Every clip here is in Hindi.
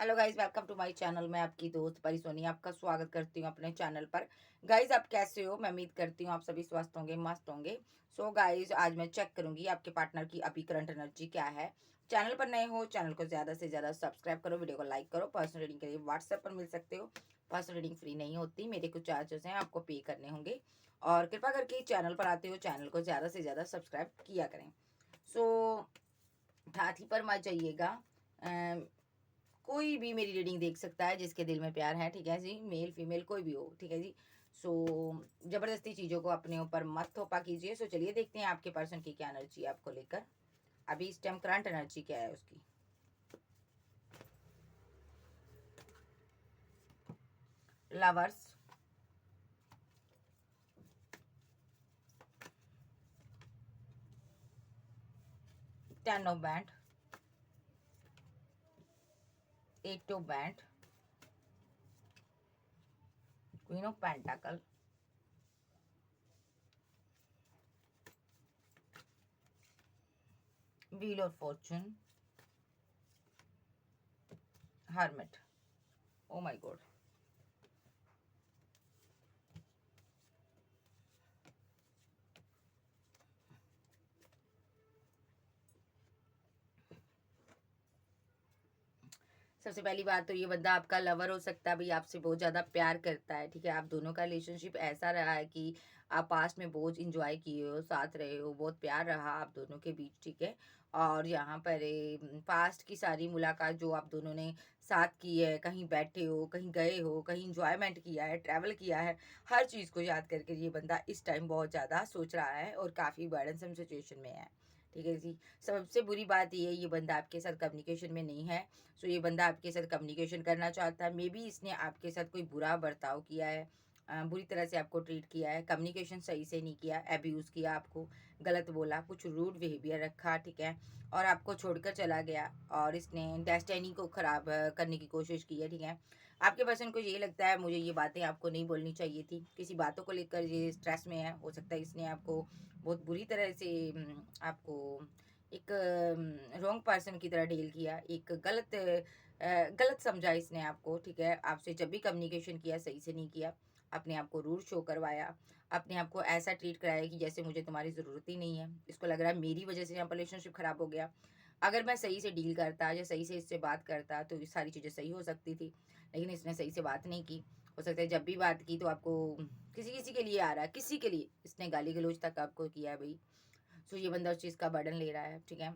Hello guys, welcome to my channel. मैं आपकी दोस्त परी सोनी आपका स्वागत करती हूँ अपने चैनल पर। गाइज, आप कैसे हो? मैं उम्मीद करती हूँ आप सभी स्वस्थ होंगे, मस्त होंगे। सो गाइज, आज मैं चेक करूंगी आपके पार्टनर की अभी करंट एनर्जी क्या है। चैनल पर नए हो, चैनल को ज्यादा से ज्यादा सब्सक्राइब करो, वीडियो को लाइक करो। पर्सनल रीडिंग के लिए व्हाट्सएप पर मिल सकते हो। पर्सनल रीडिंग फ्री नहीं होती, मेरे कुछ चार्जेस हैं, आपको पे करने होंगे। और कृपा करके चैनल पर आते हो, चैनल को ज्यादा से ज्यादा सब्सक्राइब किया करें। सो हाथी पर मत जाइएगा। कोई भी मेरी रीडिंग देख सकता है जिसके दिल में प्यार है, ठीक है जी। मेल फीमेल कोई भी हो, ठीक है जी। सो जबरदस्ती चीजों को अपने ऊपर मत थोपा कीजिए। सो चलिए देखते हैं आपके पर्सन की क्या एनर्जी है आपको लेकर। अभी इस टाइम करंट एनर्जी क्या है उसकी। लवर्स, 10 ऑफ बैंड, 8 ऑफ बैंड, queen of pentacle, wheel of fortune, hermit. Oh my god. सबसे पहली बात तो ये बंदा आपका लवर हो सकता है, भाई आपसे बहुत ज़्यादा प्यार करता है, ठीक है। आप दोनों का रिलेशनशिप ऐसा रहा है कि आप पास्ट में बहुत इंजॉय किए हो, साथ रहे हो, बहुत प्यार रहा आप दोनों के बीच, ठीक है। और यहाँ पर पास्ट की सारी मुलाकात जो आप दोनों ने साथ की है, कहीं बैठे हो, कहीं गए हो, कहीं इंजॉयमेंट किया है, ट्रैवल किया है, हर चीज़ को याद करके ये बंदा इस टाइम बहुत ज़्यादा सोच रहा है और काफ़ी बर्डनसम सिचुएशन में है, ठीक है जी। सबसे बुरी बात ये बंदा आपके साथ कम्युनिकेशन में नहीं है। सो ये बंदा आपके साथ कम्युनिकेशन करना चाहता है। मे बी इसने आपके साथ कोई बुरा बर्ताव किया है, बुरी तरह से आपको ट्रीट किया है, कम्युनिकेशन सही से नहीं किया, अब्यूज़ किया, आपको गलत बोला, कुछ रूड बिहेवियर रखा, ठीक है। और आपको छोड़कर चला गया और इसने डेस्टिनी को ख़राब करने की कोशिश की है, ठीक है। आपके पर्सन को ये लगता है मुझे ये बातें आपको नहीं बोलनी चाहिए थी, किसी बातों को लेकर ये स्ट्रेस में है। हो सकता है इसने आपको बहुत बुरी तरह से आपको एक रॉन्ग पर्सन की तरह डील किया, एक गलत समझा इसने आपको, ठीक है। आपसे जब भी कम्युनिकेशन किया सही से नहीं किया, अपने आप को रूड शो करवाया, अपने आप को ऐसा ट्रीट कराया कि जैसे मुझे तुम्हारी ज़रूरत ही नहीं है। इसको लग रहा है मेरी वजह से यहाँ पर रिलेशनशिप ख़राब हो गया। अगर मैं सही से डील करता या सही से इससे बात करता तो ये सारी चीज़ें सही हो सकती थी, लेकिन इसने सही से बात नहीं की। हो सकता है जब भी बात की तो आपको किसी किसी के लिए आ रहा है, किसी के लिए इसने गाली गलौज तक आपको किया है भाई। सो ये बंदा उस चीज़ का बर्डन ले रहा है, ठीक है।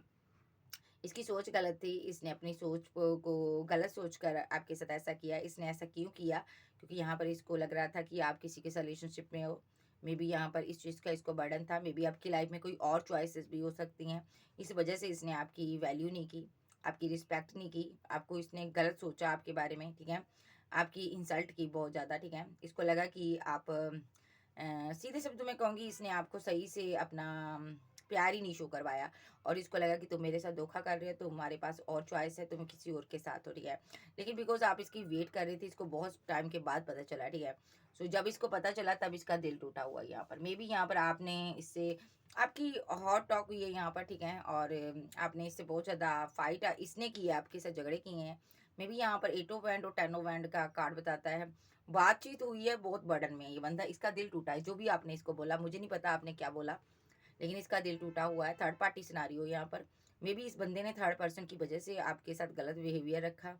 इसकी सोच गलत थी, इसने अपनी सोच को गलत सोचकर आपके साथ ऐसा किया। इसने ऐसा क्यों किया? क्योंकि यहाँ पर इसको लग रहा था कि आप किसी के साथ रिलेशनशिप में हो। मे बी यहाँ पर इस चीज़ का इसको बर्डन था, मे बी आपकी लाइफ में कोई और चॉइसेस भी हो सकती हैं। इस वजह से इसने आपकी वैल्यू नहीं की, आपकी रिस्पेक्ट नहीं की, आपको इसने गलत सोचा आपके बारे में, ठीक है। आपकी इंसल्ट की बहुत ज़्यादा, ठीक है। इसको लगा कि आप सीधे शब्दों में कहूँगी, इसने आपको सही से अपना प्यार ही नहीं शो करवाया और इसको लगा कि तुम मेरे साथ धोखा कर रहे हो, तुम्हारे पास और चॉइस है, तुम किसी और के साथ हो, ठीक है। लेकिन बिकॉज़ आप इसकी वेट कर रहे थे, इसको बहुत टाइम के बाद पता चला, ठीक है। सो जब इसको पता चला तब इसका दिल टूटा हुआ है यहाँ पर। मेबी यहाँ पर आपने इससे आपकी हॉट टॉक हुई है यहाँ पर, ठीक है। और आपने इससे बहुत ज़्यादा फाइट इसने की है, आपके साथ झगड़े किए हैं। मेबी यहाँ पर 8 ऑफ हैंड और 10 ऑफ हैंड का कार्ड बताता है। बातचीत हुई है, बहुत बर्डन में है ये बंदा, इसका दिल टूटा है। जो भी आपने इसको बोला, मुझे नहीं पता आपने क्या बोला, लेकिन इसका दिल टूटा हुआ है। थर्ड पार्टी सिनारियो यहाँ पर। मे बी इस बंदे ने थर्ड पर्सन की वजह से आपके साथ गलत बिहेवियर रखा।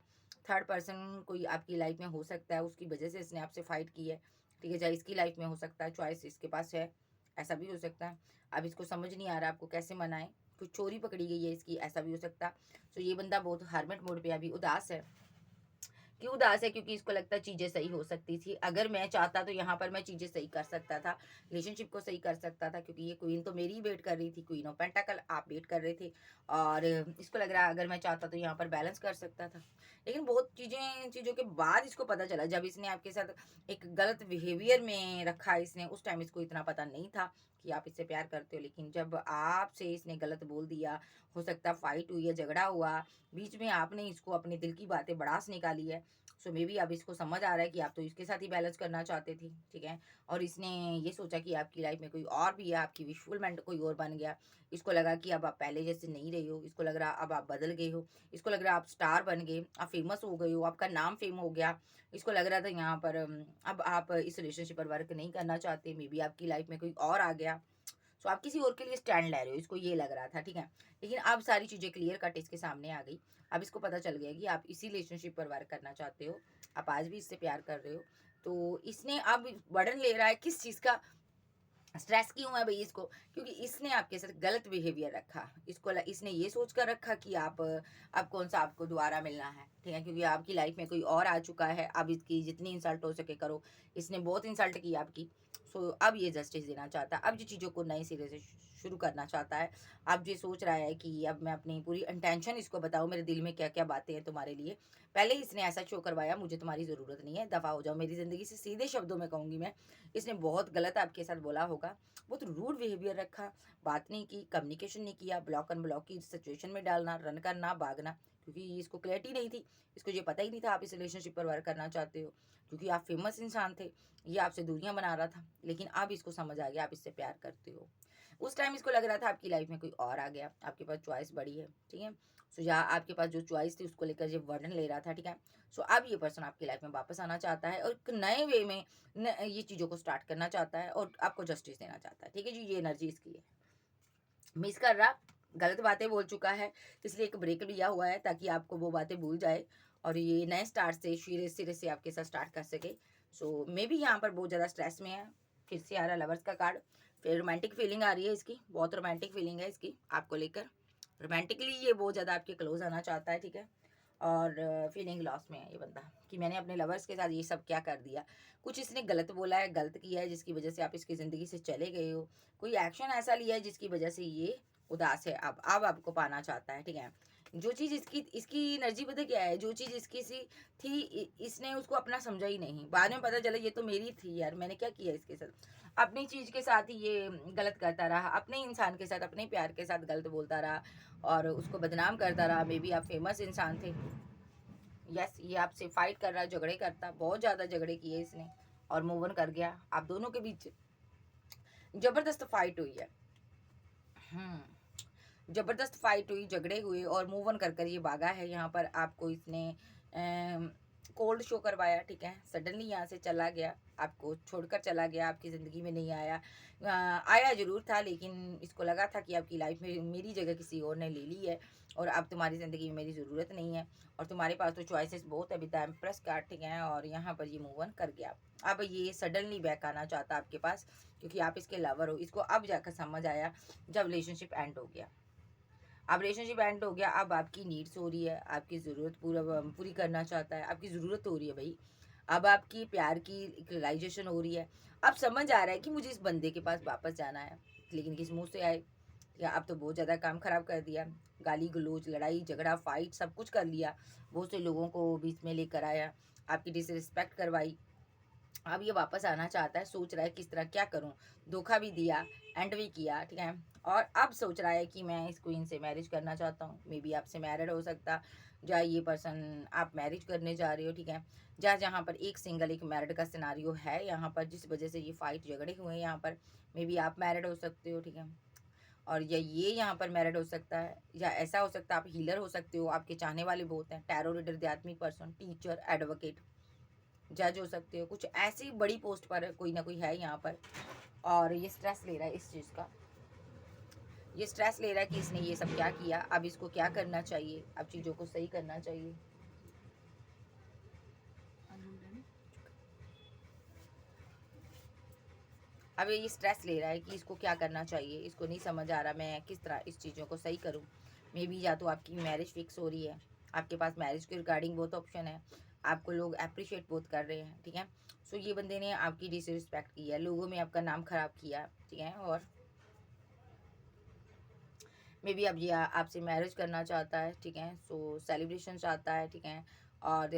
थर्ड पर्सन कोई आपकी लाइफ में हो सकता है, उसकी वजह से इसने आपसे फाइट की है, ठीक है। चाहे इसकी लाइफ में हो सकता है, चॉइस इसके पास है, ऐसा भी हो सकता है। अब इसको समझ नहीं आ रहा आपको कैसे मनाए, कुछ चोरी पकड़ी गई है इसकी, ऐसा भी हो सकता है। तो ये बंदा बहुत हार्मिट मोड पे अभी उदास है। क्यों उदास है? क्योंकि इसको लगता है चीज़ें सही हो सकती थी। अगर मैं चाहता तो यहाँ पर मैं चीज़ें सही कर सकता था, रिलेशनशिप को सही कर सकता था, क्योंकि ये क्वीन तो मेरी ही वेट कर रही थी, क्वीन ऑफ पेंटाकल आप वेट कर रहे थे। और इसको लग रहा है अगर मैं चाहता तो यहाँ पर बैलेंस कर सकता था। लेकिन बहुत चीज़ों के बाद इसको पता चला, जब इसने आपके साथ एक गलत बिहेवियर में रखा इसने, उस टाइम इसको इतना पता नहीं था कि आप इससे प्यार करते हो। लेकिन जब आपसे इसने गलत बोल दिया, हो सकता है फाइट हुई है, झगड़ा हुआ, बीच में आपने इसको अपने दिल की बातें भड़ास निकाली है। सो मे बी अब इसको समझ आ रहा है कि आप तो इसके साथ ही बैलेंस करना चाहते थे, ठीक है। और इसने ये सोचा कि आपकी लाइफ में कोई और भी है, आपकी विश फुलमेंट कोई और बन गया। इसको लगा कि अब आप पहले जैसे नहीं रहे हो, इसको लग रहा अब आप बदल गए हो, इसको लग रहा आप स्टार बन गए, आप फेमस हो गए हो, आपका नाम फेम हो गया। इसको लग रहा था यहाँ पर अब आप इस रिलेशनशिप पर वर्क नहीं करना चाहते, मे बी आपकी लाइफ में कोई और आ गया। सो आप किसी और के लिए स्टैंड ले रहे हो, इसको ये लग रहा था, ठीक है। लेकिन अब सारी चीज़ें क्लियर कट इसके सामने आ गई। अब इसको पता चल गया कि आप इसी रिलेशनशिप पर वर्क करना चाहते हो, आप आज भी इससे प्यार कर रहे हो। तो इसने अब बर्डन ले रहा है किस चीज़ का, स्ट्रेस क्यों है भई इसको? क्योंकि इसने आपके साथ गलत बिहेवियर रखा। इसने ये सोच कर रखा कि आप अब कौन-सा आपको दोबारा मिलना है, ठीक है? क्योंकि आपकी लाइफ़ में कोई और आ चुका है, अब इसकी जितनी इंसल्ट हो सके करो। इसने बहुत इंसल्ट की आपकी, सो अब ये जस्टिस देना चाहता है। अब ये चीज़ों को नए सिरे से शुरू करना चाहता है। अब ये सोच रहा है कि अब मैं अपनी पूरी इंटेंशन इसको बताऊँ, मेरे दिल में क्या-क्या बातें हैं तुम्हारे लिए। पहले इसने ऐसा शो करवाया, मुझे तुम्हारी ज़रूरत नहीं है, दफ़ा हो जाओ मेरी ज़िंदगी से, सीधे शब्दों में कहूँगी मैं। इसने बहुत गलत आपके साथ बोला होगा, बहुत रूड बिहेवियर रखा, बात नहीं की, कम्युनिकेशन नहीं किया, ब्लॉक अनब्लॉक की सिचुएशन में डालना, रन करना, भागना, क्योंकि इसको क्लैरिटी नहीं थी। इसको ये पता ही नहीं था आप इस रिलेशनशिप पर वर्क करना चाहते हो, क्योंकि आप फेमस इंसान थे। ये आपसे दूरियां बना रहा था, लेकिन अब इसको समझ आ गया आप इससे प्यार करते हो। उस टाइम इसको लग रहा था आपकी लाइफ में कोई और आ गया, आपके पास चॉइस बड़ी है, ठीक है। सो या आपके पास जो चॉइस थी उसको लेकर ये वर्डन ले रहा था, ठीक है। सो अब ये पर्सन आपकी लाइफ में वापस आना चाहता है और एक नए वे में ये चीज़ों को स्टार्ट करना चाहता है और आपको जस्टिस देना चाहता है, ठीक है जी। ये एनर्जी इसकी है। मिस कर रहा, गलत बातें बोल चुका है, इसलिए एक ब्रेक लिया हुआ है ताकि आपको वो बातें भूल जाए और ये नए स्टार्ट से सिरे सिरे से आपके साथ स्टार्ट कर सके। सो मे बी यहाँ पर बहुत ज़्यादा स्ट्रेस में है। फिर से आ रहा लवर्स का कार्ड। फिर रोमांटिक फीलिंग आ रही है इसकी, बहुत रोमांटिक फीलिंग है इसकी आपको लेकर। रोमांटिकली ये बहुत ज़्यादा आपके क्लोज आना चाहता है, ठीक है। और फीलिंग लॉस में है ये बंदा कि मैंने अपने लवर्स के साथ ये सब क्या कर दिया। कुछ इसने गलत बोला है, गलत किया है, जिसकी वजह से आप इसकी ज़िंदगी से चले गए हो। कोई एक्शन ऐसा लिया है जिसकी वजह से ये उदास है, अब आपको पाना चाहता है, ठीक है। जो चीज़ इसकी इसकी एनर्जी पता क्या है, जो चीज़ इसकी सी थी इसने उसको अपना समझा ही नहीं। बाद में पता चला ये तो मेरी थी यार, मैंने क्या किया इसके साथ। अपनी चीज़ के साथ ही ये गलत करता रहा, अपने इंसान के साथ, अपने प्यार के साथ गलत बोलता रहा और उसको बदनाम करता रहा। मे बी आप फेमस इंसान थे। यस, ये आपसे फाइट कर रहा, झगड़े करता, बहुत ज़्यादा झगड़े किए इसने और मूव ऑन कर गया। आप दोनों के बीच ज़बरदस्त फाइट हुई है। ज़बरदस्त फाइट हुई, झगड़े हुए और मूव ऑन कर कर ये भागा है। यहाँ पर आपको इसने कोल्ड शो करवाया, ठीक है। सडनली यहाँ से चला गया, आपको छोड़कर चला गया, आपकी ज़िंदगी में नहीं आया। आया ज़रूर था, लेकिन इसको लगा था कि आपकी लाइफ में मेरी जगह किसी और ने ले ली है और अब तुम्हारी ज़िंदगी में मेरी ज़रूरत नहीं है और तुम्हारे पास तो चॉइसेस बहुत है, विद एम्प्रेस कार्ड, ठीक है। और यहाँ पर ये मूव ऑन कर गया। अब ये सडनली बैक आना चाहता आपके पास, क्योंकि आप इसके लवर हो। इसको अब जाकर समझ आया जब रिलेशनशिप एंड हो गया। अब रिलेशनशिप एंड हो गया, अब आपकी नीड्स हो रही है, आपकी ज़रूरत पूरी करना चाहता है, आपकी ज़रूरत हो रही है भाई। अब आपकी प्यार की रियलाइजेशन हो रही है। अब समझ आ रहा है कि मुझे इस बंदे के पास वापस जाना है, लेकिन किस मुंह से आए। या अब तो बहुत ज़्यादा काम खराब कर दिया, गाली गलौज, लड़ाई झगड़ा, फाइट सब कुछ कर लिया, बहुत से लोगों को बीच में लेकर आया, आपकी डिसरिस्पेक्ट करवाई। अब ये वापस आना चाहता है, सोच रहा है किस तरह क्या करूं, धोखा भी दिया, एंड भी किया, ठीक है। और अब सोच रहा है कि मैं इस क्वीन से मैरिज करना चाहता हूँ। मे बी आपसे मैरिड हो सकता, या ये पर्सन आप मैरिज करने जा रहे हो, ठीक है। जहाँ पर एक सिंगल एक मैरिड का सिनारियो है यहाँ पर, जिस वजह से ये फाइट झगड़े हुए हैं यहाँ पर। मे बी आप मैरिड हो सकते हो, ठीक है। और या ये यहाँ पर मैरिड हो सकता है, या ऐसा हो सकता है आप हीलर हो सकते हो, आपके चाहने वाले बहुत हैं, टैरो रीडर, आध्यात्मिक पर्सन, टीचर, एडवोकेट, जज हो सकते हो। कुछ ऐसी बड़ी पोस्ट पर कोई ना कोई है यहाँ पर और ये स्ट्रेस ले रहा है इस चीज़ का। ये स्ट्रेस ले रहा है कि इसने ये सब क्या किया, अब इसको क्या करना चाहिए, अब चीज़ों को सही करना चाहिए। अब ये स्ट्रेस ले रहा है कि इसको क्या करना चाहिए, इसको नहीं समझ आ रहा मैं किस तरह इस चीज़ों को सही करूँ। मे बी या तो आपकी मैरिज फिक्स हो रही है, आपके पास मैरिज के रिगार्डिंग बहुत ऑप्शन है, आपको लोग अप्रिशिएट बहुत कर रहे हैं, ठीक है। सो ये बंदे ने आपकी डिसरिस्पेक्ट की है, लोगों में आपका नाम खराब किया, ठीक है। और मे बी अब ये आपसे मैरिज करना चाहता है, ठीक है। सो सेलिब्रेशन चाहता है, ठीक है। और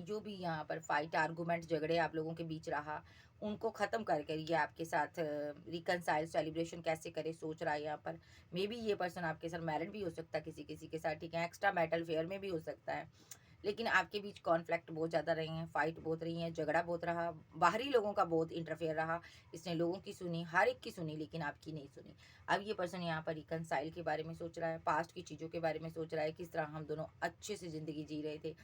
जो भी यहाँ पर फाइट आर्गूमेंट झगड़े आप लोगों के बीच रहा, उनको ख़त्म करके ये आपके साथ रिकनसाइल सेलिब्रेशन कैसे करे सोच रहा है यहाँ पर। मे बी ये पर्सन आपके साथ मैरिड भी हो सकता है किसी किसी के साथ, ठीक है। एक्स्ट्रा मैटल फेयर में भी हो सकता है, लेकिन आपके बीच कॉन्फ्लिक्ट बहुत ज़्यादा रहे हैं, फाइट बहुत रही है, झगड़ा बहुत रहा, बाहरी लोगों का बहुत इंटरफेयर रहा। इसने लोगों की सुनी, हर एक की सुनी, लेकिन आपकी नहीं सुनी। अब ये पर्सन यहाँ पर रिकनसाइल के बारे में सोच रहा है, पास्ट की चीज़ों के बारे में सोच रहा है, किस तरह हम दोनों अच्छे से ज़िंदगी जी रहे थे,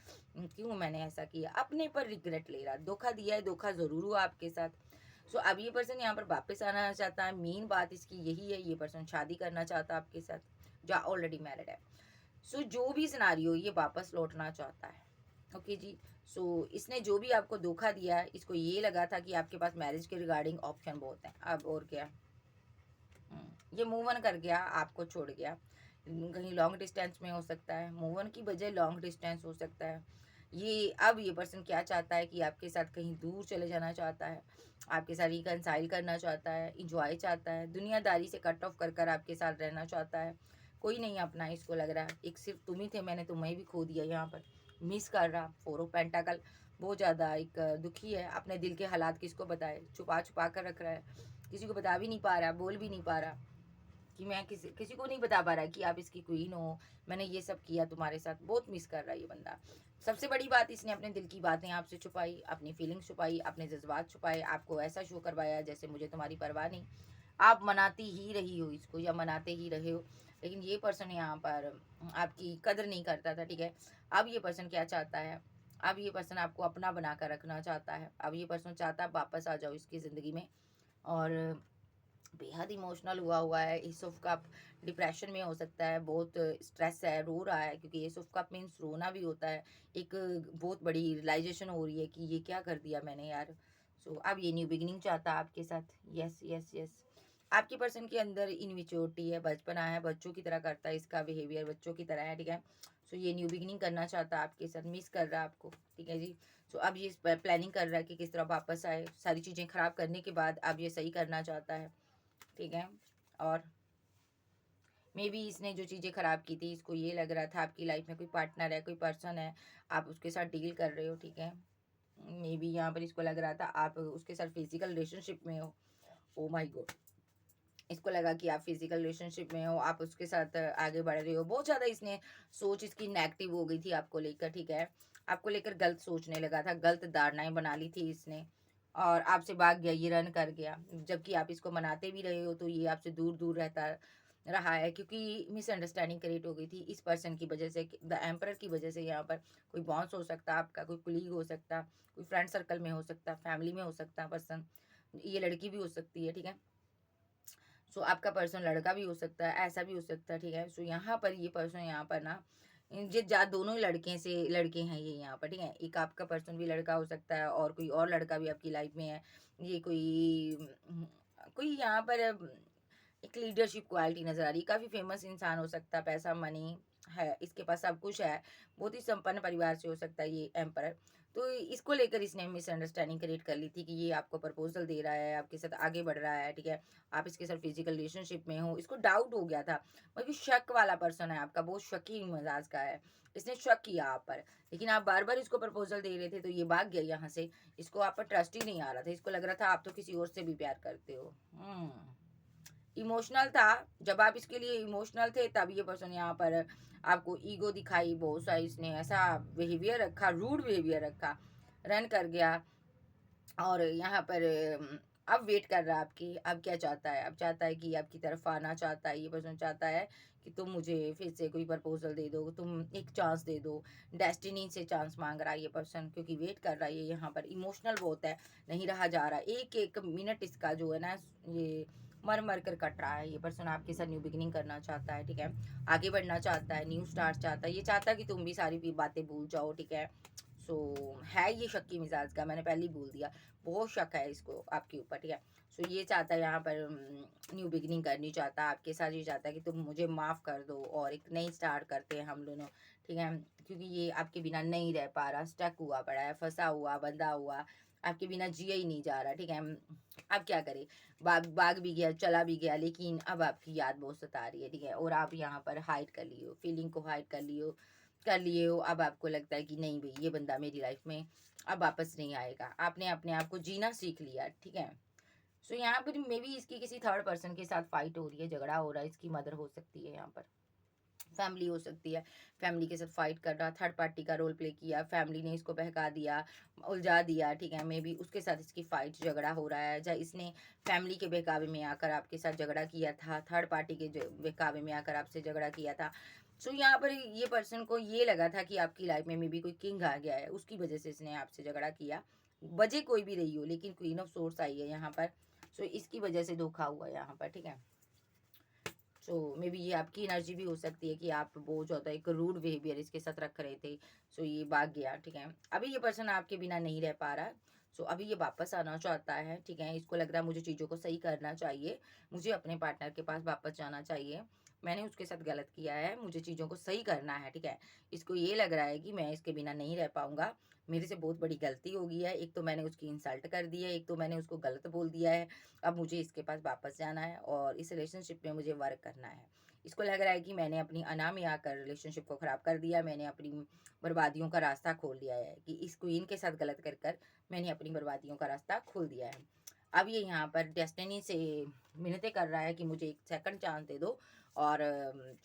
क्यों मैंने ऐसा किया, अपने पर रिग्रेट ले रहा है। धोखा दिया है, धोखा ज़रूर हुआ आपके साथ। सो अब ये पर्सन यहाँ पर वापस आना चाहता है। मेन बात इसकी यही है, ये पर्सन शादी करना चाहता है आपके साथ, जो ऑलरेडी मैरिड है। सो जो भी सिनारियो, ये वापस लौटना चाहता है। ओके जी। सो इसने जो भी आपको धोखा दिया है, इसको ये लगा था कि आपके पास मैरिज के रिगार्डिंग ऑप्शन बहुत हैं। अब और क्या, ये मूव ऑन कर गया, आपको छोड़ गया। कहीं लॉन्ग डिस्टेंस में हो सकता है, मूव ऑन की बजाय लॉन्ग डिस्टेंस हो सकता है। ये अब ये पर्सन क्या चाहता है कि आपके साथ कहीं दूर चले जाना चाहता है, आपके साथ रिकनसाइल करना चाहता है, इंजॉय चाहता है, दुनियादारी से कट ऑफ कर कर आपके साथ रहना चाहता है। कोई नहीं अपना इसको लग रहा है, एक सिर्फ तुम ही थे, मैंने तुम्हें भी खो दिया यहाँ पर। मिस कर रहा, 4 ऑफ पेंटाकल, बहुत ज़्यादा एक दुखी है। अपने दिल के हालात किसको बताए, छुपा छुपा कर रख रहा है, किसी को बता भी नहीं पा रहा, बोल भी नहीं पा रहा कि मैं किसी किसी को नहीं बता पा रहा कि आप इसकी क्वीन हो, मैंने ये सब किया तुम्हारे साथ। बहुत मिस कर रहा है ये बंदा। सबसे बड़ी बात, इसने अपने दिल की बातें आपसे छुपाई, अपनी फीलिंग्स छुपाई, अपने जज्बात छुपाए, आपको ऐसा शो करवाया जैसे मुझे तुम्हारी परवाह नहीं। आप मनाती ही रही हो इसको या मनाते ही रहे हो, लेकिन ये पर्सन यहाँ पर आपकी कदर नहीं करता था, ठीक है। अब ये पर्सन क्या चाहता है, अब ये पर्सन आपको अपना बना कर रखना चाहता है। अब ये पर्सन चाहता है वापस आ जाओ इसकी ज़िंदगी में, और बेहद इमोशनल हुआ है। एस ऑफ कप डिप्रेशन में हो सकता है, बहुत स्ट्रेस है, रो रहा है, क्योंकि एस ऑफ कप मीन्स रोना भी होता है। एक बहुत बड़ी रियलाइजेशन हो रही है कि ये क्या कर दिया मैंने यार। सो अब ये न्यू बिगिनिंग चाहता है आपके साथ। यस यस यस, आपके पर्सन के अंदर इनमेच्योरिटी है, बचपना है, बच्चों की तरह करता है, इसका बिहेवियर बच्चों की तरह है, ठीक है। सो ये न्यू बिगिनिंग करना चाहता है आपके साथ, मिस कर रहा है आपको, ठीक है जी। सो अब ये प्लानिंग कर रहा है कि किस तरह वापस आए, सारी चीज़ें खराब करने के बाद अब ये सही करना चाहता है, ठीक है। और मे बी इसने जो चीज़ें ख़राब की थी, इसको ये लग रहा था आपकी लाइफ में कोई पार्टनर है, कोई पर्सन है, आप उसके साथ डील कर रहे हो, ठीक है। मे बी यहाँ पर इसको लग रहा था आप उसके साथ फिजिकल रिलेशनशिप में हो। ओ माय गॉड, इसको लगा कि आप फिजिकल रिलेशनशिप में हो, आप उसके साथ आगे बढ़ रहे हो। बहुत ज़्यादा इसने सोच इसकी नेगेटिव हो गई थी आपको लेकर, ठीक है। आपको लेकर गलत सोचने लगा था, गलत धारणाएं बना ली थी इसने, और आपसे भाग गया, ये रन कर गया। जबकि आप इसको मनाते भी रहे हो, तो ये आपसे दूर दूर रहता रहा है, क्योंकि मिसअंडरस्टैंडिंग क्रिएट हो गई थी इस पर्सन की वजह से, द एम्परर की वजह से। यहाँ पर कोई बॉन्स हो सकता, आपका कोई कुलीग हो सकता, कोई फ्रेंड सर्कल में हो सकता, फैमिली में हो सकता पर्सन, ये लड़की भी हो सकती है, ठीक है। सो आपका पर्सन लड़का भी हो सकता है, ऐसा भी हो सकता है, ठीक है। सो यहाँ पर ये पर्सन यहाँ पर ना, ये जा दोनों ही लड़के से लड़के हैं ये यहाँ पर, ठीक है। एक आपका पर्सन भी लड़का हो सकता है, और कोई और लड़का भी आपकी लाइफ में है। ये कोई यहाँ पर एक लीडरशिप क्वालिटी नजर आ रही है, काफी फेमस इंसान हो सकता है, पैसा मनी है इसके पास, सब कुछ है, बहुत ही संपन्न परिवार से हो सकता है ये एम्पर। तो इसको लेकर इसने मिसअंडरस्टैंडिंग क्रिएट कर ली थी कि ये आपको प्रपोजल दे रहा है, आपके साथ आगे बढ़ रहा है, ठीक है। आप इसके साथ फिजिकल रिलेशनशिप में हो, इसको डाउट हो गया था, मतलब शक वाला पर्सन है आपका, बहुत शकी मिजाज का है। इसने शक किया आप पर, लेकिन आप बार बार इसको प्रपोजल दे रहे थे, तो ये भाग गया यहाँ से। इसको आप पर ट्रस्ट ही नहीं आ रहा था, इसको लग रहा था आप तो किसी और से भी प्यार करते हो। इमोशनल था, जब आप इसके लिए इमोशनल थे, तब ये पर्सन यहाँ पर आपको ईगो दिखाई, बहुत सा इसने ऐसा बिहेवियर रखा, रूड बिहेवियर रखा, रन कर गया। और यहाँ पर अब वेट कर रहा है आपकी। अब क्या चाहता है, अब चाहता है कि आपकी तरफ आना चाहता है, ये पर्सन चाहता है कि तुम मुझे फिर से कोई प्रपोजल दे दो, तुम एक चांस दे दो। डेस्टिनी से चांस मांग रहा है ये पर्सन, क्योंकि वेट कर रहा है ये यहाँ पर, इमोशनल बहुत है, नहीं रहा जा रहा। एक एक मिनट इसका जो है ना, ये मर मर कर कट रहा है। ये पर्सन आपके साथ न्यू बिगिनिंग करना चाहता है, ठीक है। आगे बढ़ना चाहता है, न्यू स्टार्ट चाहता है, ये चाहता है कि तुम भी सारी बातें भूल जाओ, ठीक है। सो है ये शक्की मिजाज का, मैंने पहले ही बोल दिया, बहुत शक है इसको आपके ऊपर, ठीक है। सो ये चाहता है यहाँ पर न्यू बिगिनिंग करनी चाहता है आपके साथ, ये चाहता है कि तुम मुझे माफ़ कर दो और एक नई स्टार्ट करते हैं हम दोनों, ठीक है। क्योंकि ये आपके बिना नहीं रह पा रहा, स्टक हुआ पड़ा है, फंसा हुआ, बंधा हुआ, आपके बिना जिया ही नहीं जा रहा, ठीक है। अब क्या करे, भाग भी गया, चला भी गया, लेकिन अब आपकी याद बहुत सता रही है, ठीक है। और आप यहाँ पर हाइड कर लिए हो, फीलिंग को हाइड कर लिए हो। अब आपको लगता है कि नहीं भाई, ये बंदा मेरी लाइफ में अब वापस नहीं आएगा। आपने अपने आप को जीना सीख लिया, ठीक है। सो यहाँ पर मे बी इसकी किसी थर्ड पर्सन के साथ फाइट हो रही है, झगड़ा हो रहा है, इसकी मदर हो सकती है यहाँ पर, फैमिली हो सकती है, फैमिली के साथ फाइट कर रहा, थर्ड पार्टी का रोल प्ले किया, फैमिली ने इसको बहका दिया, उलझा दिया, ठीक है। मे बी उसके साथ इसकी फाइट झगड़ा हो रहा है, या इसने फैमिली के बहकावे में आकर आपके साथ झगड़ा किया था, थर्ड पार्टी के बहकावे में आकर आपसे झगड़ा किया था। सो यहाँ पर ये पर्सन को ये लगा था कि आपकी लाइफ में मे बी कोई किंग आ गया है, उसकी वजह से इसने आपसे झगड़ा किया। वजह कोई भी रही हो, लेकिन क्वीन ऑफ सोर्स आई है यहाँ पर। सो इसकी वजह से धोखा हुआ यहाँ पर, ठीक है। सो मे बी ये आपकी एनर्जी भी हो सकती है कि आप बहुत ज़्यादा एक रूड बिहेवियर इसके साथ रख रहे थे। सो ये भाग गया, ठीक है। अभी ये पर्सन आपके बिना नहीं रह पा रहा। सो अभी ये वापस आना चाहता है, ठीक है। इसको लग रहा है मुझे चीज़ों को सही करना चाहिए, मुझे अपने पार्टनर के पास वापस जाना चाहिए। मैंने उसके साथ गलत किया है, मुझे चीज़ों को सही करना है, ठीक है। इसको ये लग रहा है कि मैं इसके बिना नहीं रह पाऊंगा, मेरे से बहुत बड़ी गलती हो गई है। एक तो मैंने उसकी इंसल्ट कर दी है, एक तो मैंने उसको गलत बोल दिया है। अब मुझे इसके पास वापस जाना है और इस रिलेशनशिप में मुझे वर्क करना है। इसको लग रहा है कि मैंने अपनी अना में आकर रिलेशनशिप को ख़राब कर दिया, मैंने अपनी बर्बादियों का रास्ता खोल दिया है, कि इस क्वीन के साथ गलत कर कर मैंने अपनी बर्बादियों का रास्ता खोल दिया है। अब ये यहाँ पर डेस्टिनी से मिन्नतें कर रहा है कि मुझे एक सेकंड चांस दे दो, और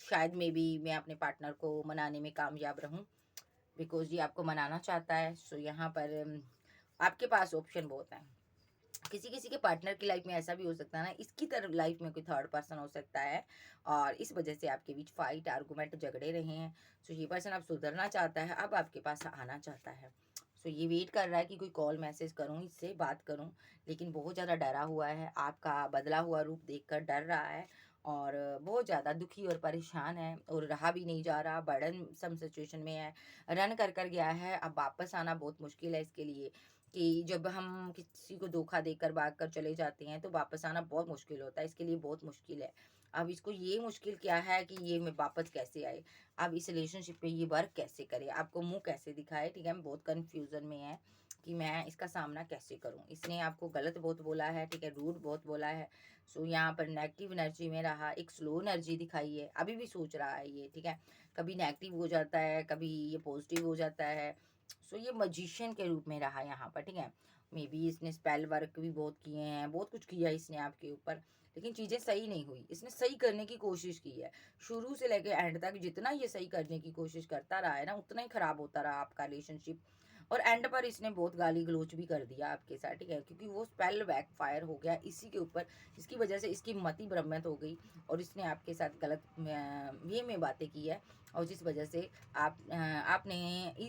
शायद मे बी मैं अपने पार्टनर को मनाने में कामयाब रहूं, बिकॉज़ ये आपको मनाना चाहता है। सो यहाँ पर आपके पास ऑप्शन बहुत हैं। किसी किसी के पार्टनर की लाइफ में ऐसा भी हो सकता है ना, इसकी तरफ लाइफ में कोई थर्ड पर्सन हो सकता है, और इस वजह से आपके बीच फाइट आर्गुमेंट झगड़े रहे हैं। सो ये पर्सन अब सुधरना चाहता है, अब आपके पास आना चाहता है। सो ये वेट कर रहा है कि कोई कॉल मैसेज करूं, इससे बात करूं, लेकिन बहुत ज़्यादा डरा हुआ है, आपका बदला हुआ रूप देखकर डर रहा है, और बहुत ज़्यादा दुखी और परेशान है, और रहा भी नहीं जा रहा, बर्डन सम सिचुएशन में है, रन कर कर गया है। अब वापस आना बहुत मुश्किल है इसके लिए, कि जब हम किसी को धोखा देकर भाग कर चले जाते हैं तो वापस आना बहुत मुश्किल होता है, इसके लिए बहुत मुश्किल है। अब इसको ये मुश्किल क्या है कि ये मैं वापस कैसे आए, अब इस रिलेशनशिप पे ये वर्क कैसे करे, आपको मुंह कैसे दिखाए, ठीक है। मैं बहुत कन्फ्यूजन में है कि मैं इसका सामना कैसे करूं। इसने आपको गलत बहुत बोला है, ठीक है, रूड बहुत बोला है। सो यहाँ पर नेगेटिव एनर्जी में रहा, एक स्लो एनर्जी दिखाई है, अभी भी सोच रहा है ये, ठीक है। कभी नेगेटिव हो जाता है, कभी ये पॉजिटिव हो जाता है। सो ये मजिशियन के रूप में रहा यहाँ पर, ठीक है। मे बी इसने स्पेल वर्क भी बहुत किए हैं, बहुत कुछ किया इसने आपके ऊपर, लेकिन चीज़ें सही नहीं हुई। इसने सही करने की कोशिश की है, शुरू से लेके एंड तक जितना ये सही करने की कोशिश करता रहा है ना, उतना ही खराब होता रहा आपका रिलेशनशिप। और एंड पर इसने बहुत गाली गलोच भी कर दिया आपके साथ, ठीक है, क्योंकि वो स्पेल बैक फायर हो गया इसी के ऊपर। इसकी वजह से इसकी मति भ्रमित हो गई, और इसने आपके साथ गलत वे में बातें की है, और जिस वजह से आपने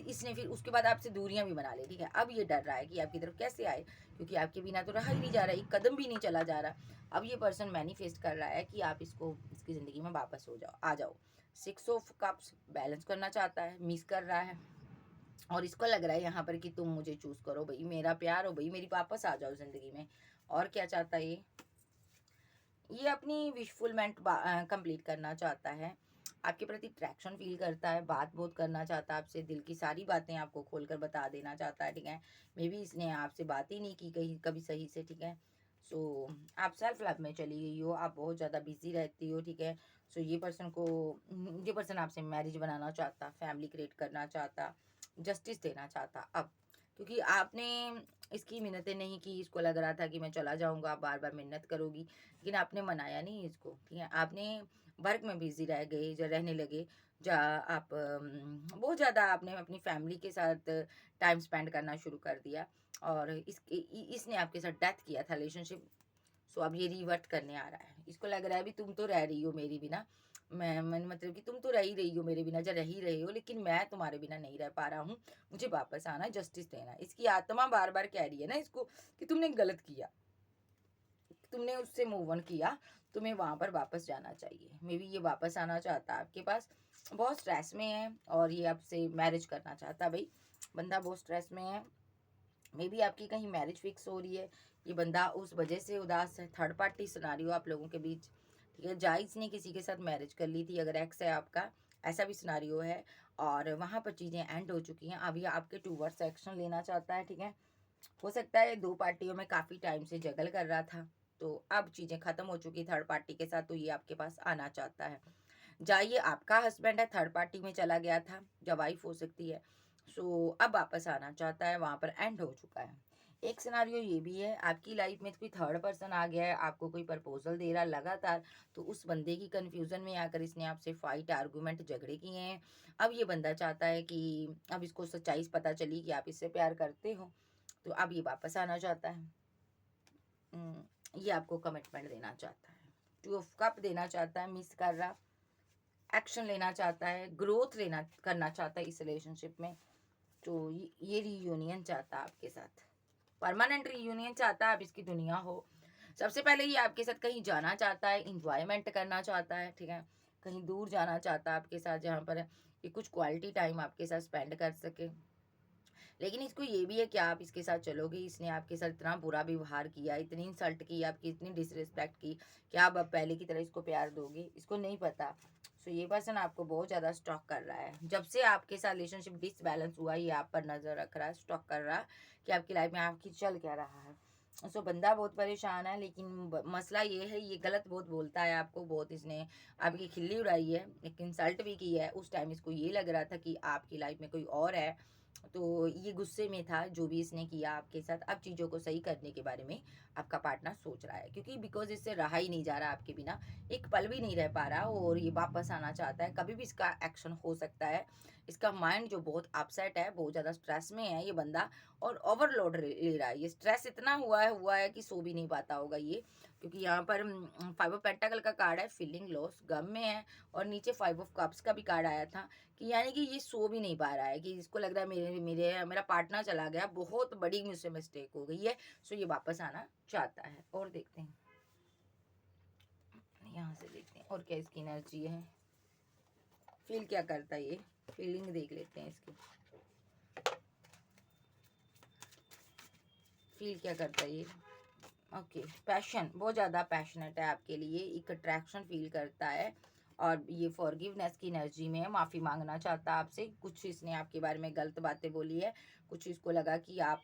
इसने फिर उसके बाद आपसे दूरियां भी बना ली, ठीक है। अब ये डर रहा है कि आपकी तरफ कैसे आए, क्योंकि आपके बिना तो रहा ही नहीं जा रहा, एक कदम भी नहीं चला जा रहा। अब ये पर्सन मैनिफेस्ट कर रहा है कि आप इसको इसकी ज़िंदगी में वापस हो जाओ, आ जाओ। 6 ऑफ कप्स बैलेंस करना चाहता है, मिस कर रहा है, और इसको लग रहा है यहाँ पर कि तुम मुझे चूज करो भाई, मेरा प्यार हो भाई, मेरी वापस आ जाओ जिंदगी में। और क्या चाहता है ये अपनी विशफुलमेंट कंप्लीट करना चाहता है, आपके प्रति अट्रैक्शन फील करता है, बात बहुत करना चाहता है आपसे, दिल की सारी बातें आपको खोलकर बता देना चाहता है, ठीक है। मे बी इसने आपसे बात ही नहीं की कहीं कभी सही से, ठीक है। सो आप सेल्फ लव में चली गई हो, आप बहुत ज़्यादा बिजी रहती हो, ठीक है। सो ये पर्सन आपसे मैरिज बनाना चाहता, फैमिली क्रिएट करना चाहता, जस्टिस देना चाहता अब, क्योंकि आपने इसकी मिन्नतें नहीं की। इसको लग रहा था कि मैं चला जाऊंगा, आप बार बार मिन्नत करोगी, लेकिन आपने मनाया नहीं इसको, ठीक है। आपने वर्क में बिजी रह गए, जो रहने लगे, जा आप बहुत ज़्यादा आपने अपनी फैमिली के साथ टाइम स्पेंड करना शुरू कर दिया, और इसने आपके साथ डेथ किया था रिलेशनशिप। सो अब ये रिवर्ट करने आ रहा है, इसको लग रहा है अभी तुम तो रह रही हो मेरी बिना, मैं मतलब कि तुम तो रह ही रही हो मेरे बिना, रह ही रहे हो, लेकिन मैं तुम्हारे बिना नहीं रह पा रहा हूँ, मुझे वापस आना है, जस्टिस देना है। इसकी आत्मा बार बार कह रही है ना इसको कि तुमने गलत किया, तुमने उससे मूव ऑन किया, तुम्हें वहां पर वापस जाना चाहिए। मे बी ये वापस आना चाहता है आपके पास, बहुत स्ट्रेस में है, और ये आपसे मैरिज करना चाहता है भाई। बंदा बहुत स्ट्रेस में है, मे बी आपकी कहीं मैरिज फिक्स हो रही है, ये बंदा उस वजह से उदास है। थर्ड पार्टी सिनारियो आप लोगों के बीच, ठीक है। जायज़ ने किसी के साथ मैरिज कर ली थी, अगर एक्स है आपका, ऐसा भी सिनारियो है, और वहाँ पर चीज़ें एंड हो चुकी हैं। अब ये आपके टूवर्ड्स एक्शन लेना चाहता है, ठीक है। हो सकता है 2 पार्टियों में काफ़ी टाइम से जगल कर रहा था, तो अब चीज़ें ख़त्म हो चुकी थर्ड पार्टी के साथ, तो ये आपके पास आना चाहता है। जाइए, आपका हस्बैंड है, थर्ड पार्टी में चला गया था, या वाइफ हो सकती है। सो अब वापस आना चाहता है, वहाँ पर एंड हो चुका है। एक सिनारियो ये भी है, आपकी लाइफ में कोई थर्ड पर्सन आ गया है, आपको कोई प्रपोज़ल दे रहा है लगातार, तो उस बंदे की कन्फ्यूज़न में आकर इसने आपसे फाइट, आर्गुमेंट, झगड़े किए हैं। अब ये बंदा चाहता है कि अब इसको सच्चाई पता चली कि आप इससे प्यार करते हो, तो अब ये वापस आना चाहता है। ये आपको कमिटमेंट देना चाहता है, 2 ऑफ कप देना चाहता है, मिस कर रहा, एक्शन लेना चाहता है, ग्रोथ लेना करना चाहता है इस रिलेशनशिप में। तो ये रियूनियन चाहता है आपके साथ, परमानेंट रियूनियन चाहता है, आप इसकी दुनिया हो। सबसे पहले ये आपके साथ कहीं जाना चाहता है, इंजॉयमेंट करना चाहता है, ठीक है? कहीं दूर जाना चाहता है आपके साथ, जहाँ पर ये कुछ क्वालिटी टाइम आपके साथ स्पेंड कर सके। लेकिन इसको ये भी है कि आप इसके साथ चलोगे, इसने आपके साथ इतना बुरा व्यवहार किया, इतनी इंसल्ट की, आपकी इतनी डिसरिस्पेक्ट की, क्या आप अब पहले की तरह इसको प्यार दोगे? इसको नहीं पता। सो ये पर्सन आपको बहुत ज़्यादा स्टॉक कर रहा है। जब से आपके साथ रिलेशनशिप डिसबैलेंस हुआ, ये आप पर नज़र रख रहा है, स्टॉक कर रहा है कि आपकी लाइफ में आपकी चल क्या रहा है। सो बंदा बहुत परेशान है, लेकिन मसला ये है, ये गलत बहुत बोलता है आपको, बहुत इसने आपकी खिल्ली उड़ाई है, एक इंसल्ट भी की है। उस टाइम इसको ये लग रहा था कि आपकी लाइफ में कोई और है, तो ये गुस्से में था जो भी इसने किया आपके साथ। अब चीज़ों को सही करने के बारे में आपका पार्टनर सोच रहा है, क्योंकि बिकॉज इससे रहा ही नहीं जा रहा आपके बिना, एक पल भी नहीं रह पा रहा, और ये वापस आना चाहता है। कभी भी इसका एक्शन हो सकता है। इसका माइंड जो बहुत अपसेट है, बहुत ज़्यादा स्ट्रेस में है ये बंदा, और ओवरलोड ले रहा है। ये स्ट्रेस इतना हुआ है कि सो भी नहीं पाता होगा ये, क्योंकि यहाँ पर 5 ऑफ पेंटाकल का कार्ड है, फीलिंग लॉस, गम में है, और नीचे 5 ऑफ कप्स का भी कार्ड आया था, कि यानी कि ये सो भी नहीं पा रहा है, कि इसको लग रहा है मेरा पार्टनर चला गया, बहुत बड़ी मुझसे मिस्टेक हो गई है। सो ये वापस आना चाहता है। और देखते हैं, यहाँ से देखते हैं और क्या इसकी एनर्जी है, फील क्या करता है ये, फीलिंग देख लेते हैं इसकी, फील क्या करता है ये। ओके, पैशन, बहुत ज़्यादा पैशनेट है आपके लिए, एक अट्रैक्शन फील करता है, और ये फॉरगिवनेस की एनर्जी में है, माफ़ी मांगना चाहता है आपसे। कुछ इसने आपके बारे में गलत बातें बोली है, कुछ इसको लगा कि आप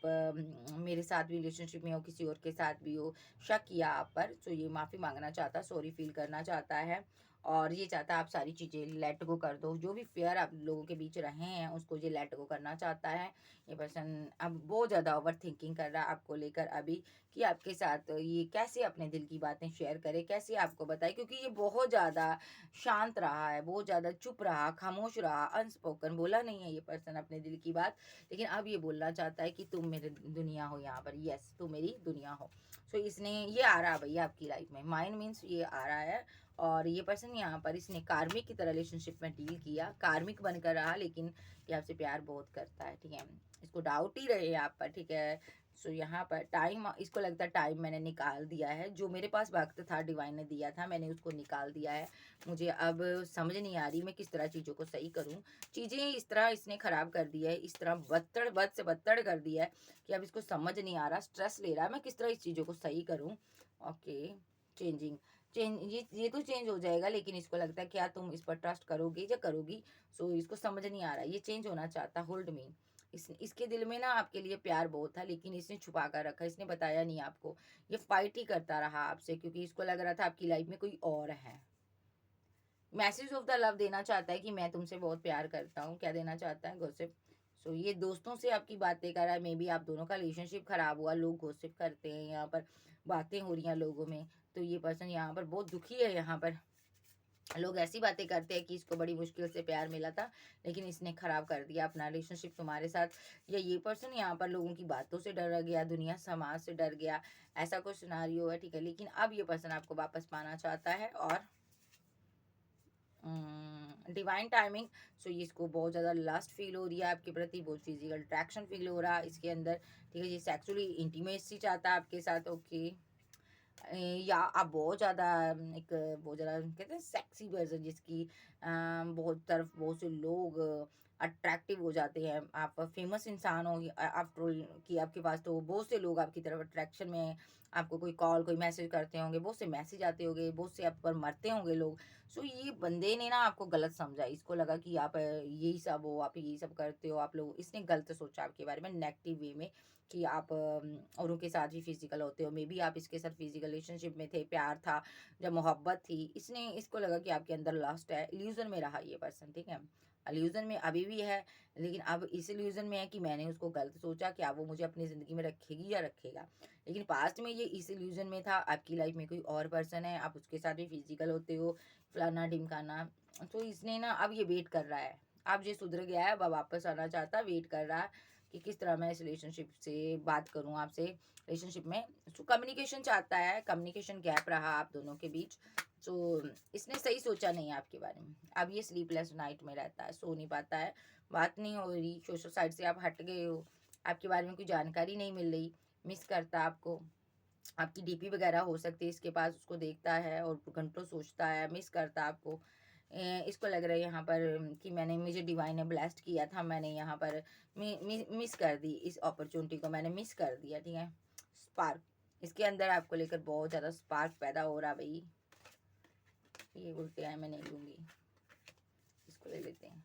मेरे साथ भी रिलेशनशिप में हो, किसी और के साथ भी हो, शक किया आप पर, तो ये माफ़ी मांगना चाहता है, सॉरी फील करना चाहता है, और ये चाहता है आप सारी चीज़ें लेट गो कर दो, जो भी फेयर आप लोगों के बीच रहे हैं उसको ये लेट गो करना चाहता है। ये पर्सन अब बहुत ज़्यादा ओवर थिंकिंग कर रहा है आपको लेकर अभी, कि आपके साथ ये कैसे अपने दिल की बातें शेयर करे, कैसे आपको बताए, क्योंकि ये बहुत ज़्यादा शांत रहा है, बहुत ज़्यादा चुप रहा, खामोश रहा, अनस्पोकन, बोला नहीं है ये पर्सन अपने दिल की बात, लेकिन अब ये बोलना चाहता है कि तुम मेरी दुनिया हो यहाँ पर, यस तुम मेरी दुनिया हो। सो इसने ये आ रहा है भैया आपकी लाइफ में, माइंड मीन्स ये आ रहा है, और ये पर्सन यहाँ पर इसने कार्मिक की तरह रिलेशनशिप में डील किया, कार्मिक बनकर रहा, लेकिन ये आपसे प्यार बहुत करता है, ठीक है? इसको डाउट ही रहे आप पर, ठीक है? सो यहाँ पर टाइम, इसको लगता है टाइम मैंने निकाल दिया है, जो मेरे पास वक्त था डिवाइन ने दिया था, मैंने उसको निकाल दिया है। मुझे अब समझ नहीं आ रही मैं किस तरह चीज़ों को सही करूँ। चीज़ें इस तरह इसने ख़राब कर दी है, इस तरह बद से बदतर कर दिया है कि अब इसको समझ नहीं आ रहा, स्ट्रेस ले रहा है, मैं किस तरह इस चीज़ों को सही करूँ। ओके, चेंजिंग, ये तो चेंज हो जाएगा, लेकिन इसको लगता है क्या तुम इस पर ट्रस्ट करोगे या करोगी। सो इसको समझ नहीं आ रहा, ये चेंज होना चाहता, होल्ड मी। इसके दिल में ना आपके लिए प्यार बहुत था, लेकिन इसने छुपा कर रखा, इसने बताया नहीं आपको। ये फाइट ही करता रहा आपसे, क्योंकि इसको लग रहा था आपकी लाइफ में कोई और है। मैसेज ऑफ द लव देना चाहता है कि मैं तुमसे बहुत प्यार करता हूँ। क्या देना चाहता है? गॉसिप। सो ये दोस्तों से आपकी बातें कर रहा है, मे बी आप दोनों का रिलेशनशिप खराब हुआ, लोग गॉसिप करते हैं यहाँ पर, बातें हो रही हैं लोगों में, तो ये पर्सन यहाँ पर बहुत दुखी है। यहाँ पर लोग ऐसी बातें करते हैं कि इसको बड़ी मुश्किल से प्यार मिला था, लेकिन इसने खराब कर दिया अपना रिलेशनशिप तुम्हारे साथ, या ये पर्सन यहाँ पर लोगों की बातों से डर गया, दुनिया समाज से डर गया, ऐसा कुछ सिनारियो है, ठीक है? लेकिन अब ये पर्सन आपको वापस पाना चाहता है, और डिवाइन टाइमिंग। सो ये इसको बहुत ज़्यादा लस्ट फील हो रही है आपके प्रति, बहुत फिजिकल अट्रैक्शन फील हो रहा है इसके अंदर, ठीक है? ये सेक्सुअली इंटीमेसी चाहता है आपके साथ। ओके, या आप बहुत ज़्यादा एक बहुत ज़्यादा कहते हैं सेक्सी वर्जन, जिसकी बहुत तरफ बहुत से लोग अट्रैक्टिव हो जाते हैं। आप फेमस इंसान हो आफ्टर ऑल, कि आपके पास तो बहुत से लोग आपकी तरफ अट्रैक्शन में हैं, आपको कोई कॉल कोई मैसेज करते होंगे, बहुत से मैसेज आते होंगे, बहुत से आप पर मरते होंगे लोग। सो ये बंदे ने ना आपको गलत समझा, इसको लगा कि आप यही सब हो, आप यही सब करते हो, आप लोग, इसने गलत सोचा आपके बारे में नेगेटिव वे में, कि आप औरों के साथ ही फिजिकल होते हो, मे बी आप इसके साथ फिजिकल रिलेशनशिप में थे, प्यार था, जब मोहब्बत थी, इसने इसको लगा कि आपके अंदर लस्ट है, इल्यूजन में रहा ये पर्सन, ठीक है? इल्यूजन में अभी भी है, लेकिन अब इस इल्यूजन में है कि मैंने उसको गलत सोचा, क्या वो मुझे अपनी ज़िंदगी में रखेगी या रखेगा। लेकिन पास्ट में ये इस इल्यूजन में था, आपकी लाइफ में कोई और पर्सन है, आप उसके साथ भी फिजिकल होते हो, फलाना ढिमकाना। तो इसने ना अब ये वेट कर रहा है, अब ये सुधर गया है, अब वापस आना चाहता है, वेट कर रहा है कि किस तरह मैं इस रिलेशनशिप से बात करूँ आपसे। रिलेशनशिप में कम्युनिकेशन चाहता है, कम्युनिकेशन गैप रहा आप दोनों के बीच। तो इसने सही सोचा नहीं है आपके बारे में। अब ये स्लीपलेस नाइट में रहता है, सो नहीं पाता है, बात नहीं हो रही, सोशल साइड से आप हट गए हो, आपके बारे में कोई जानकारी नहीं मिल रही, मिस करता है आपको। आपकी डीपी वगैरह हो सकती है इसके पास, उसको देखता है और घंटों सोचता है, मिस करता है आपको। इसको लग रहा है यहाँ पर कि मैंने, मुझे डिवाइन ने ब्लेस्ड किया था, मैंने यहाँ पर मिस कर दी, इस अपॉर्चुनिटी को मैंने मिस कर दिया, ठीक है। स्पार्क, इसके अंदर आपको लेकर बहुत ज़्यादा स्पार्क पैदा हो रहा भाई। ये उल्टे हैं, मैं नहीं लूँगी, इसको ले लेते हैं।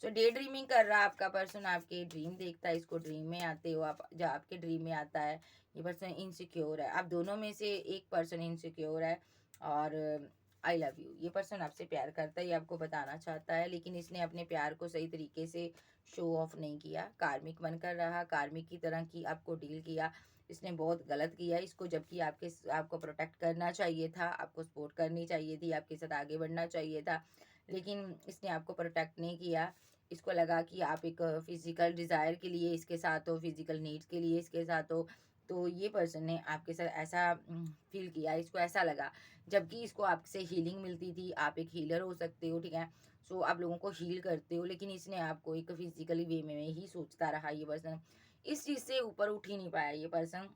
सो डे ड्रीमिंग कर रहा है आपका पर्सन, आपके ड्रीम देखता है, इसको ड्रीम में आते हो आप, जब आपके ड्रीम में आता है ये पर्सन इनसिक्योर है। आप दोनों में से एक पर्सन इनसिक्योर है और आई लव यू, ये पर्सन आपसे प्यार करता है, ये आपको बताना चाहता है, लेकिन इसने अपने प्यार को सही तरीके से शो ऑफ नहीं किया, कार्मिक बनकर रहा, कार्मिक की तरह की आपको डील किया। इसने बहुत गलत किया इसको, जबकि आपको प्रोटेक्ट करना चाहिए था, आपको सपोर्ट करनी चाहिए थी, आपके साथ आगे बढ़ना चाहिए था, लेकिन इसने आपको प्रोटेक्ट नहीं किया। इसको लगा कि आप एक फिजिकल डिज़ायर के लिए इसके साथ हो, फिजिकल नीड्स के लिए इसके साथ हो। तो ये पर्सन ने आपके साथ ऐसा फील किया, इसको ऐसा लगा, जबकि इसको आपसे हीलिंग मिलती थी, आप एक हीलर हो सकते हो, ठीक है। सो आप लोगों को हील करते हो, लेकिन इसने आपको एक फिजिकली वे में ही सोचता रहा ये पर्सन। इस चीज़ से ऊपर उठ ही नहीं पाया ये पर्सन,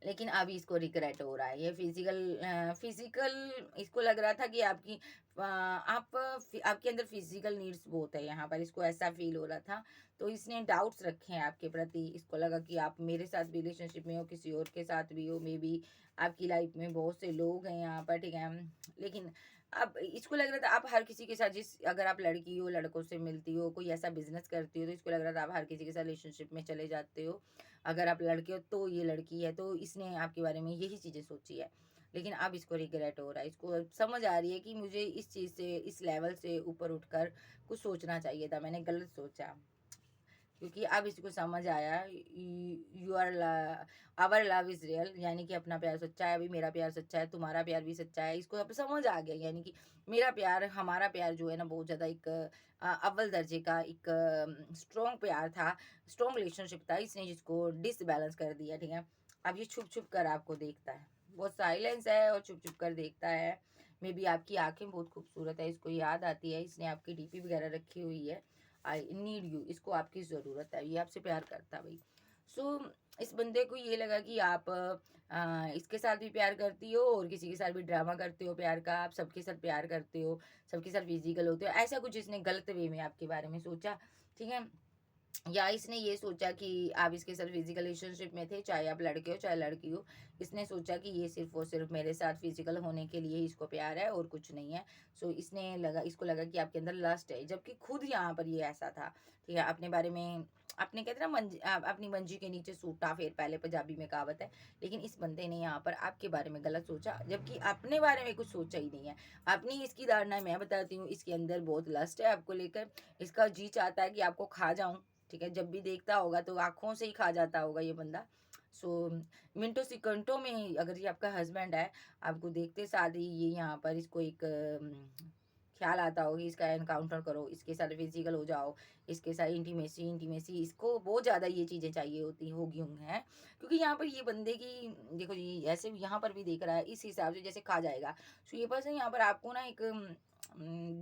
लेकिन अभी इसको रिग्रेट हो रहा है। ये फिजिकल इसको लग रहा था कि आपके अंदर फिजिकल नीड्स बहुत है, यहाँ पर इसको ऐसा फील हो रहा था। तो इसने डाउट्स रखे हैं आपके प्रति, इसको लगा कि आप मेरे साथ भी रिलेशनशिप में हो, किसी और के साथ भी हो, मे बी आपकी लाइफ में बहुत से लोग हैं यहाँ पर, ठीक है। लेकिन अब इसको लग रहा था आप हर किसी के साथ, अगर आप लड़की हो, लड़कों से मिलती हो, कोई ऐसा बिजनेस करती हो, तो इसको लग रहा था आप हर किसी के साथ रिलेशनशिप में चले जाते हो। अगर आप लड़के हो तो ये लड़की है, तो इसने आपके बारे में यही चीज़ें सोची है। लेकिन अब इसको रिग्रेट हो रहा है, इसको अब समझ आ रही है कि मुझे इस चीज़ से, इस लेवल से ऊपर उठकर कुछ सोचना चाहिए था, मैंने गलत सोचा। क्योंकि अब इसको समझ आया, you are our love is real, यानी कि अपना प्यार सच्चा है, अभी मेरा प्यार सच्चा है, तुम्हारा प्यार भी सच्चा है, इसको अब समझ आ गया। यानी कि मेरा प्यार, हमारा प्यार जो है ना, बहुत ज़्यादा एक अव्वल दर्जे का एक स्ट्रॉन्ग प्यार था, स्ट्रॉन्ग रिलेशनशिप था, इसने जिसको डिसबैलेंस कर दिया, ठीक है। अब ये छुप छुप कर आपको देखता है, बहुत साइलेंस है और छुप छुप कर देखता है। मे बी आपकी आंखें बहुत खूबसूरत है, इसको याद आती है, इसने आपकी डीपी वगैरह रखी हुई है। आई नीड यू, इसको आपकी ज़रूरत है, ये आपसे प्यार करता है भाई। सो इस बंदे को ये लगा कि आप इसके साथ भी प्यार करती हो और किसी के साथ भी ड्रामा करते हो प्यार का, आप सबके साथ प्यार करते हो, सबके साथ फिजिकल होते हो, ऐसा कुछ इसने गलत वे में आपके बारे में सोचा, ठीक है। या इसने ये सोचा कि आप इसके साथ फिजिकल रिलेशनशिप में थे, चाहे आप लड़के हो चाहे लड़की हो, इसने सोचा कि ये सिर्फ और सिर्फ मेरे साथ फिजिकल होने के लिए ही इसको प्यार है और कुछ नहीं है। सो इसको लगा कि आपके अंदर लस्ट है, जबकि खुद यहाँ पर ये ऐसा था, ठीक है। अपने बारे में, अपने कहते हैं ना, अपनी मंजी के नीचे सूटा फिर पहले, पंजाबी में कहावत है। लेकिन इस बंदे ने यहाँ पर आपके बारे में गलत सोचा, जबकि अपने बारे में कुछ सोचा ही नहीं है। अपनी इसकी धारणा मैं बताती हूँ, इसके अंदर बहुत लस्ट है आपको लेकर, इसका जी चाहता है कि आपको खा जाऊं, ठीक है। जब भी देखता होगा तो आँखों से ही खा जाता होगा ये बंदा। सो मिनटों सेकंडों में ही, अगर ये आपका हस्बैंड है, आपको देखते साथ ही ये यहाँ पर इसको एक ख्याल आता होगा कि इसका एनकाउंटर करो, इसके साथ फिजिकल हो जाओ, इसके साथ इंटीमेसी इंटीमेसी, इसको बहुत ज़्यादा ये चीज़ें चाहिए होती होगी होंगी हैं। क्योंकि यहाँ पर ये बंदे की, देखो जी, ऐसे यहाँ पर भी देख रहा है इस हिसाब से जैसे खा जाएगा। सो ये पर्सन यहाँ पर आपको ना एक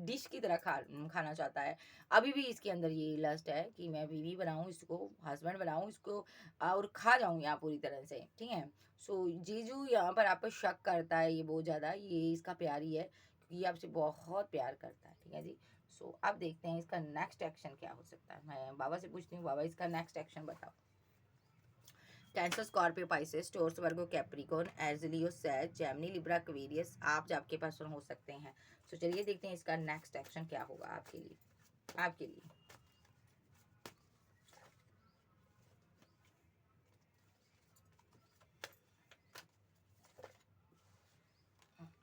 डिश की तरह खाना चाहता है। अभी भी इसके अंदर ये लस्ट है कि मैं बीवी बनाऊँ इसको, हस्बैंड बनाऊँ इसको, और खा जाऊँ यहाँ पूरी तरह से, ठीक है। सो जीजू यहाँ पर आप पर शक करता है ये बहुत ज़्यादा, ये इसका प्यार ही है, क्योंकि ये आपसे बहुत प्यार करता है, ठीक है जी। सो अब देखते हैं इसका नेक्स्ट एक्शन क्या हो सकता है। मैं बाबा से पूछती हूँ, बाबा इसका नेक्स्ट एक्शन बताओ। कैंसर, स्कॉर्पियो, पाइसेस, टोरस, वर्गो, कैप्रिकॉर्न, एज लियो, सैज, जेमिनी, लिब्रा, एक्वेरियस, आप जो आपके पर्सन हो सकते हैं। सो चलिए देखते हैं इसका नेक्स्ट एक्शन क्या होगा आपके लिए, आपके लिए।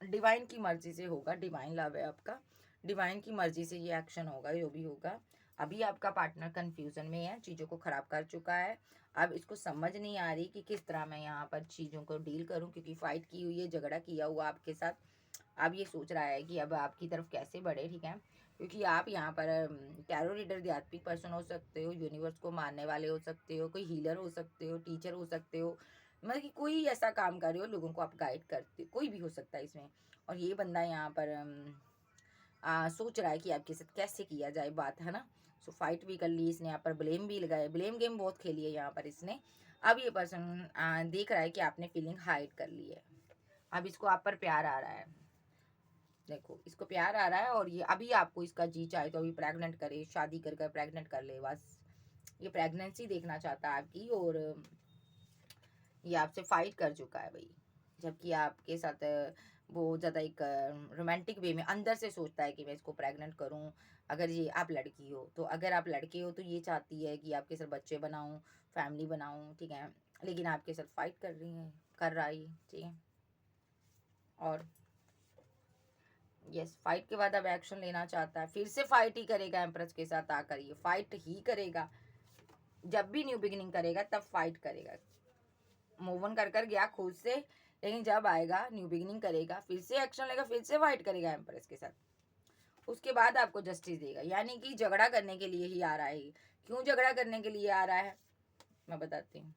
डिवाइन की मर्जी से होगा, डिवाइन लव है आपका, डिवाइन की मर्जी से ये एक्शन होगा, जो भी होगा। अभी आपका पार्टनर कंफ्यूजन में है, चीज़ों को ख़राब कर चुका है। अब इसको समझ नहीं आ रही कि किस तरह मैं यहाँ पर चीज़ों को डील करूँ, क्योंकि फाइट की हुई है, झगड़ा किया हुआ आपके साथ। अब ये सोच रहा है कि अब आपकी तरफ कैसे बढ़े, ठीक है। क्योंकि आप यहाँ पर टैरो रीडर, आध्यात्मिक पर्सन हो सकते हो, यूनिवर्स को मानने वाले हो सकते हो, कोई हीलर हो सकते हो, टीचर हो सकते हो, मतलब कि कोई ऐसा काम कर रहे हो, लोगों को आप गाइड करते हो, कोई भी हो सकता है इसमें। और ये बंदा यहाँ पर सोच रहा है कि आपके साथ कैसे किया जाए बात, है ना। सो फाइट भी कर ली इसने, यहाँ पर ब्लेम भी लगाया, ब्लेम गेम बहुत खेली है यहाँ पर इसने। अब ये पर्सन देख रहा है कि आपने फीलिंग हाइड कर ली है। अब इसको आप पर प्यार आ रहा है, देखो इसको प्यार आ रहा है। और ये अभी आपको इसका जी चाहे तो अभी प्रेग्नेंट करे, शादी कर कर प्रेग्नेंट कर ले, बस ये प्रेगनेंसी देखना चाहता है आपकी। और ये आपसे फाइट कर चुका है भाई, जबकि आपके साथ वो ज़्यादा एक रोमांटिक वे में अंदर से सोचता है कि मैं इसको प्रेग्नेंट करूं। अगर ये आप लड़की हो तो, अगर आप लड़के हो तो ये चाहती है कि आपके साथ बच्चे बनाऊं, फैमिली बनाऊं, ठीक है। लेकिन आपके साथ फाइट कर रही है, कर रहा है, ठीक है। और यस, फाइट के बाद अब एक्शन लेना चाहता है, फिर से फाइट ही करेगा एम्प्रेस के साथ आकर, ये फाइट ही करेगा। जब भी न्यू बिगिनिंग करेगा तब फाइट करेगा। मूव ऑन कर कर गया खुद से, लेकिन जब आएगा न्यू बिगिनिंग करेगा, फिर से एक्शन लेगा, फिर से फाइट करेगा एम्प्रेस के साथ। उसके बाद आपको जस्टिस देगा, यानी कि झगड़ा करने के लिए ही आ रहा है। क्यों झगड़ा करने के लिए आ रहा है मैं बताती हूँ।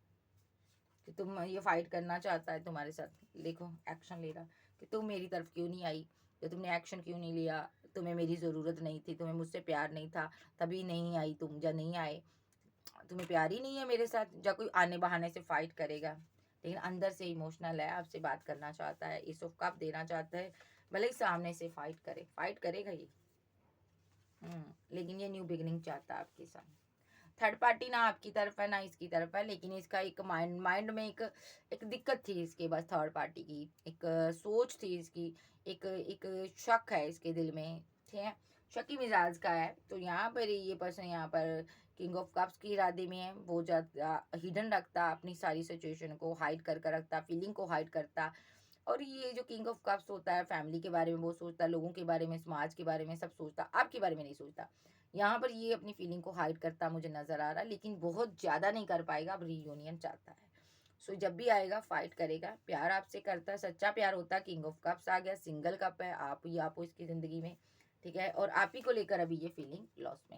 कि तुम ये फाइट करना चाहता है तुम्हारे साथ, देखो एक्शन ले रहा, कि तुम मेरी तरफ क्यों नहीं आई, तो तुमने एक्शन क्यों नहीं लिया, तुम्हें मेरी ज़रूरत नहीं थी, तुम्हें मुझसे प्यार नहीं था, तभी नहीं आई तुम, जब नहीं आए तुम्हें प्यार ही नहीं है मेरे साथ, जब कोई आने बहाने से फाइट करेगा। लेकिन अंदर से इमोशनल है, आपसे बात करना चाहता है, इस ऑफ कप देना चाहता है, भले ही सामने से फाइट करे, फाइट करेगा ये। लेकिन ये न्यू बिगिनिंग चाहता है आपके साथ। थर्ड पार्टी ना आपकी तरफ है ना इसकी तरफ है, लेकिन इसका एक माइंड में एक दिक्कत थी इसके, बस थर्ड पार्टी की एक सोच थी इसकी, एक एक शक है इसके दिल में, ठीक है। शकी मिजाज का है। तो यहाँ पर ये पर्सन यहाँ पर किंग ऑफ कप्स की इरादे में है, बहुत ज़्यादा हिडन रखता, अपनी सारी सिचुएशन को हाइड कर कर रखता, फीलिंग को हाइड करता। और ये जो किंग ऑफ कप्स होता है, फैमिली के बारे में बहुत सोचता, लोगों के बारे में, समाज के बारे में सब सोचता, आपके बारे में नहीं सोचता। यहाँ पर ये अपनी फीलिंग को हाइड करता मुझे नजर आ रहा है, लेकिन बहुत ज्यादा नहीं कर पाएगा, अब रीयूनियन चाहता है। सो जब भी आएगा फाइट करेगा, प्यार आपसे करता है, सच्चा प्यार होता है। किंग ऑफ कप्स आ गया, सिंगल कप है, आप ही आप हो इसकी जिंदगी में, ठीक है। और आप ही को लेकर अभी ये फीलिंग लॉस में